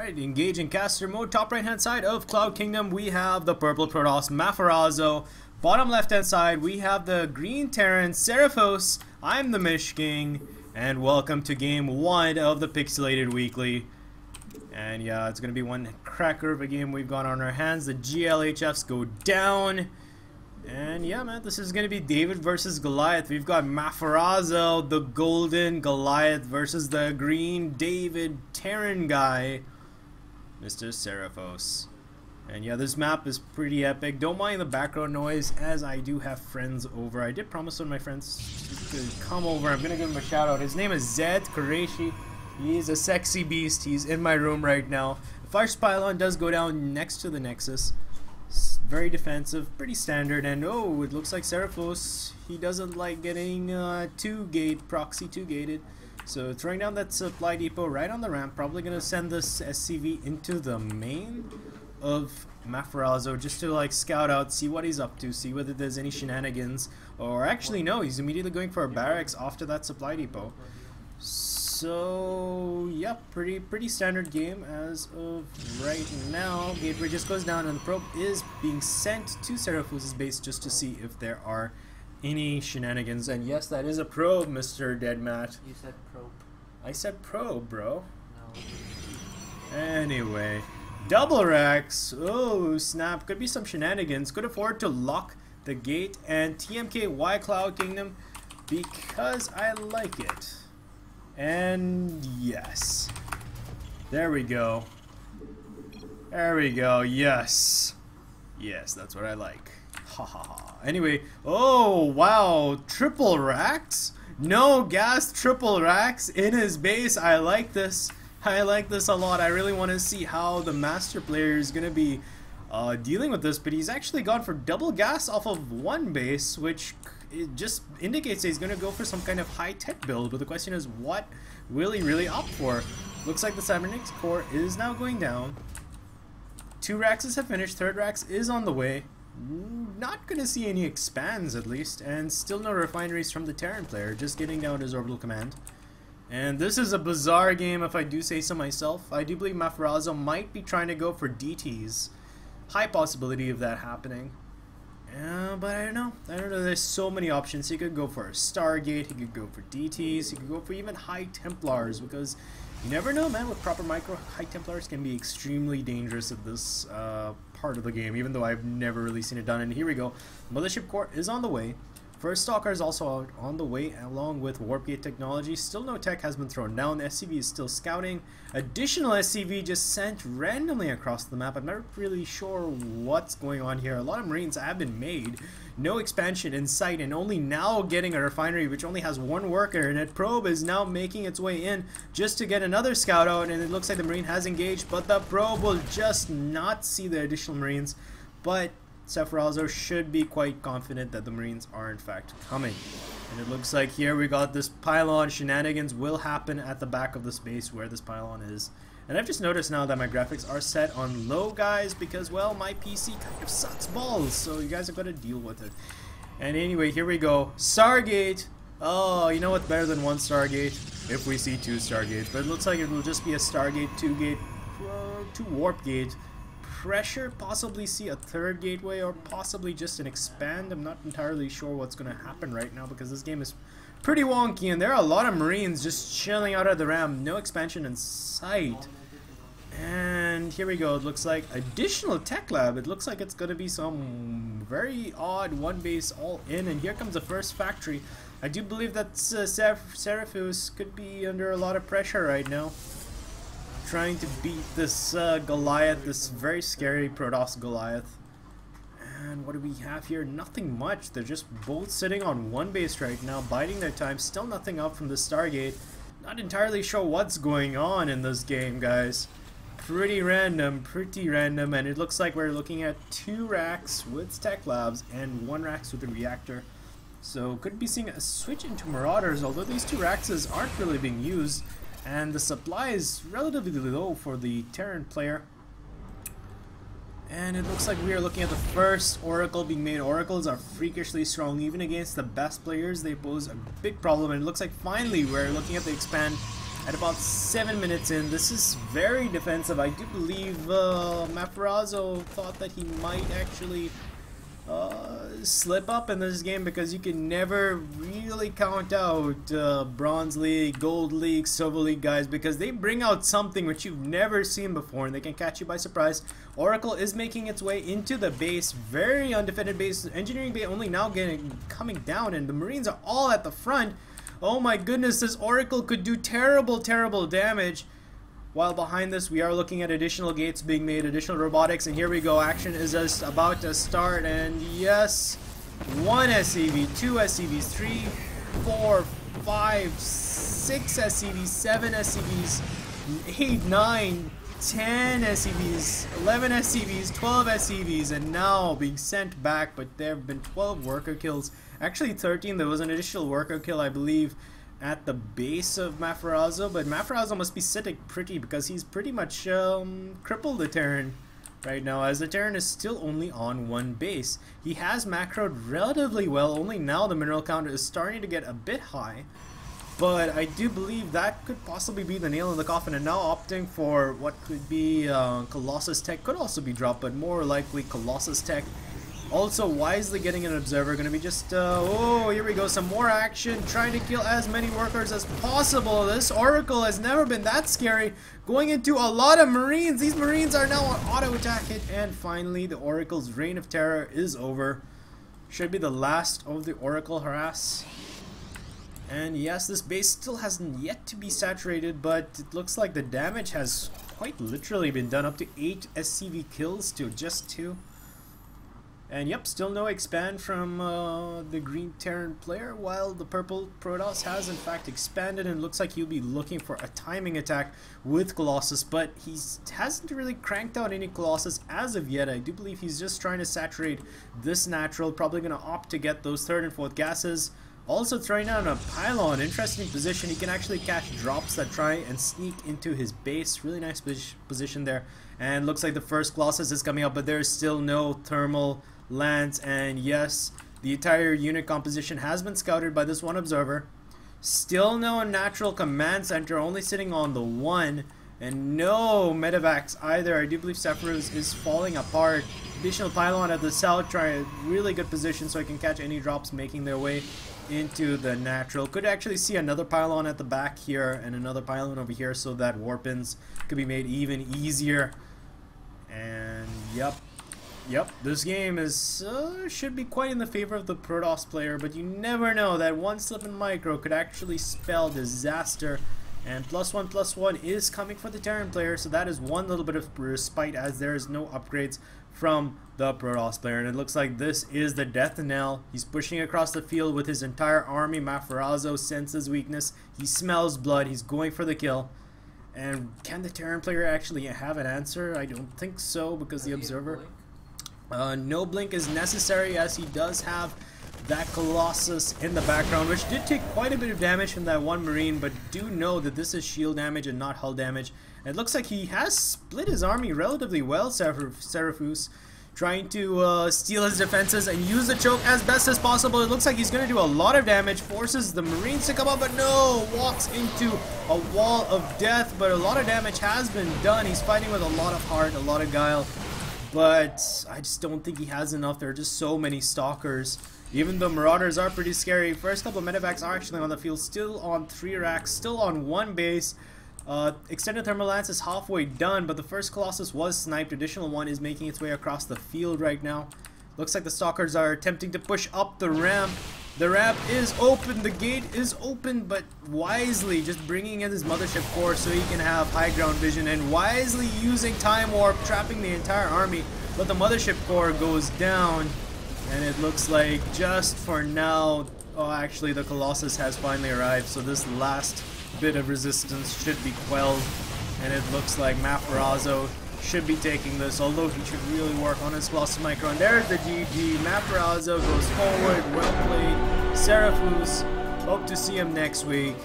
Alright, engaging caster mode. Top right hand side of Cloud Kingdom, we have the purple Protoss Mafarazzo. Bottom left hand side, we have the green Terran cerrufos. I'm the Mish King, and welcome to game 1 of the Pixel8d Weekly. And yeah, it's gonna be one cracker of a game we've got on our hands. The GLHFs go down. And yeah, man, this is gonna be David versus Goliath. We've got Mafarazzo, the golden Goliath, versus the green David Terran guy, Mr. Cerrufos. And yeah, this map is pretty epic. Don't mind the background noise, as I do have friends over. I did promise one of my friends to come over. I'm gonna give him a shout out. His name is Zed Qureshi. He's a sexy beast. He's in my room right now. The Fire Pylon does go down next to the Nexus. Very defensive, pretty standard, and oh, it looks like Cerrufos, he doesn't like getting proxy 2-gated. So throwing down that supply depot right on the ramp, probably gonna send this SCV into the main of Mafarazzo just to like scout out, see what he's up to, see whether there's any shenanigans, or actually no, he's immediately going for a barracks after that supply depot. So yeah, pretty standard game as of right now. Gateway just goes down and the probe is being sent to Cerrufos' base just to see if there are any shenanigans. And yes, that is a probe, Mr. Deadmat. You said probe. I said probe, bro. No. Anyway, double racks. Oh snap, could be some shenanigans. Could afford to lock the gate and TMK Y Cloud Kingdom because I like it. And yes, there we go. There we go. Yes, that's what I like. Ha ha ha. Anyway, oh wow, triple racks. No gas, triple racks in his base. I like this. I like this a lot. I really want to see how the master player is gonna be dealing with this, but he's actually gone for double gas off of one base, which it just indicates that he's going to go for some kind of high-tech build, but the question is, what will he really opt for? Looks like the Cybernetics core is now going down. 2 racks have finished, 3rd racks is on the way. Not going to see any expands at least, and still no refineries from the Terran player, just getting down his orbital command. And this is a bizarre game if I do say so myself. I do believe Mafarazzo might be trying to go for DTs. High possibility of that happening. But I don't know. There's so many options. He could go for a Stargate, he could go for DTs, he could go for even High Templars, because you never know, man. With proper micro, High Templars can be extremely dangerous at this part of the game, even though I've never really seen it done. And here we go. Mothership Core is on the way. First Stalker is also out on the way, along with Warp Gate technology. Still no tech has been thrown down. The SCV is still scouting. Additional SCV just sent randomly across the map. I'm not really sure what's going on here. A lot of Marines have been made. No expansion in sight, and only now getting a refinery which only has 1 worker. And that probe is now making its way in just to get another scout out. And it looks like the Marine has engaged, but the probe will just not see the additional Marines. But Mafarazzo should be quite confident that the Marines are in fact coming. And it looks like here we got this pylon. Shenanigans will happen at the back of the space where this pylon is. And I've just noticed now that my graphics are set on low, guys, because, well, my PC kind of sucks balls. So you guys have got to deal with it. And anyway, here we go. Stargate. Oh, you know what's better than 1 Stargate? If we see 2 Stargates. But it looks like it will just be a Stargate, 2-gate, 2 Warp Gate. Pressure, possibly see a 3rd gateway, or possibly just an expand. I'm not entirely sure what's going to happen right now because this game is pretty wonky and there are a lot of Marines just chilling out at the ramp. No expansion in sight. And here we go. It looks like additional tech lab. It looks like it's going to be some very odd 1 base all in, and here comes the first factory. I do believe that Cerrufos could be under a lot of pressure right now, trying to beat this Goliath, this very scary Protoss Goliath. And what do we have here? Nothing much. They're just both sitting on 1 base right now, biding their time. Still nothing up from the Stargate. Not entirely sure what's going on in this game, guys. Pretty random, and it looks like we're looking at 2 racks with tech labs and 1 racks with a reactor. So could be seeing a switch into Marauders, although these 2 racks aren't really being used. And the supply is relatively low for the Terran player. And it looks like we are looking at the first Oracle being made. Oracles are freakishly strong. Even against the best players, they pose a big problem. And it looks like finally we're looking at the expand at about 7 minutes in. This is very defensive. I do believe Mafarazzo thought that he might actually slip up in this game, because you can never really count out Bronze League, Gold League, Silver League guys, because they bring out something which you've never seen before and they can catch you by surprise. Oracle is making its way into the base, very undefended base. Engineering Bay only now coming down, and the Marines are all at the front. Oh my goodness, this Oracle could do terrible damage. While behind this, we are looking at additional gates being made, additional robotics, and here we go. Action is just about to start, and yes, 1 SCV, 2 SCVs, 3, 4, 5, 6 SCVs, 7 SCVs, 8, 9, 10 SCVs, 11 SCVs, 12 SCVs, and now being sent back, but there have been 12 worker kills. Actually 13, there was an additional worker kill, I believe, at the base of Mafarazzo, but Mafarazzo must be sitting pretty, because he's pretty much crippled the Terran right now, as the Terran is still only on 1 base. He has macroed relatively well, only now the mineral count is starting to get a bit high, but I do believe that could possibly be the nail in the coffin, and now opting for what could be Colossus Tech could also be dropped, but more likely Colossus Tech. Also wisely getting an observer, gonna be just oh, here we go, some more action, trying to kill as many workers as possible. This Oracle has never been that scary, going into a lot of Marines. These Marines are now on auto attack hit, and finally the Oracle's reign of terror is over. Should be the last of the Oracle harass. And yes, this base still hasn't yet to be saturated, but it looks like the damage has quite literally been done, up to 8 SCV kills to just 2. And yep, still no expand from the green Terran player, while the purple Protoss has in fact expanded, and looks like he'll be looking for a timing attack with Colossus, but he hasn't really cranked out any Colossus as of yet. I do believe he's just trying to saturate this natural, probably going to opt to get those 3rd and 4th gases. Also throwing down a pylon, interesting position. He can actually catch drops that try and sneak into his base. Really nice position there. And looks like the first Colossus is coming up, but there's still no thermal lands, and yes, the entire unit composition has been scouted by this one observer. Still no natural command center, only sitting on the 1, and no medevacs either. I do believe Sephiroth is falling apart. Additional pylon at the south, trying a really good position so I can catch any drops making their way into the natural. Could actually see another pylon at the back here and another pylon over here, so that warpins could be made even easier. And Yep, this game is should be quite in the favor of the Protoss player, but you never know. That one slip in micro could actually spell disaster. And +1/+1 is coming for the Terran player, so that is one little bit of respite, as there is no upgrades from the Protoss player. And it looks like this is the death knell. He's pushing across the field with his entire army. Mafarazzo senses weakness. He smells blood. He's going for the kill. And can the Terran player actually have an answer? I don't think so, because the observer... no blink is necessary, as he does have that Colossus in the background, which did take quite a bit of damage from that one Marine, but do know that this is shield damage and not hull damage. And it looks like he has split his army relatively well, Cerrufos, trying to steal his defenses and use the choke as best as possible. It looks like he's going to do a lot of damage, forces the Marines to come up, but no, walks into a wall of death, but a lot of damage has been done. He's fighting with a lot of heart, a lot of guile, but I just don't think he has enough. There are just so many stalkers. Even though Marauders are pretty scary, first couple of medevacs are actually on the field, still on 3 racks, still on 1 base. Extended Thermal Lance is halfway done, but the first Colossus was sniped. Additional one is making its way across the field right now. Looks like the Stalkers are attempting to push up the ramp. The ramp is open, the gate is open, but wisely just bringing in his Mothership Core so he can have high ground vision, and wisely using Time Warp, trapping the entire army. But the Mothership Core goes down, and it looks like just for now, oh, actually the Colossus has finally arrived, so this last bit of resistance should be quelled, and it looks like Mafarazzo should be taking this, although he should really work on his Colossus Micro. And there's the GG. Mafarazzo goes forward, well played. Cerrufos, hope to see him next week.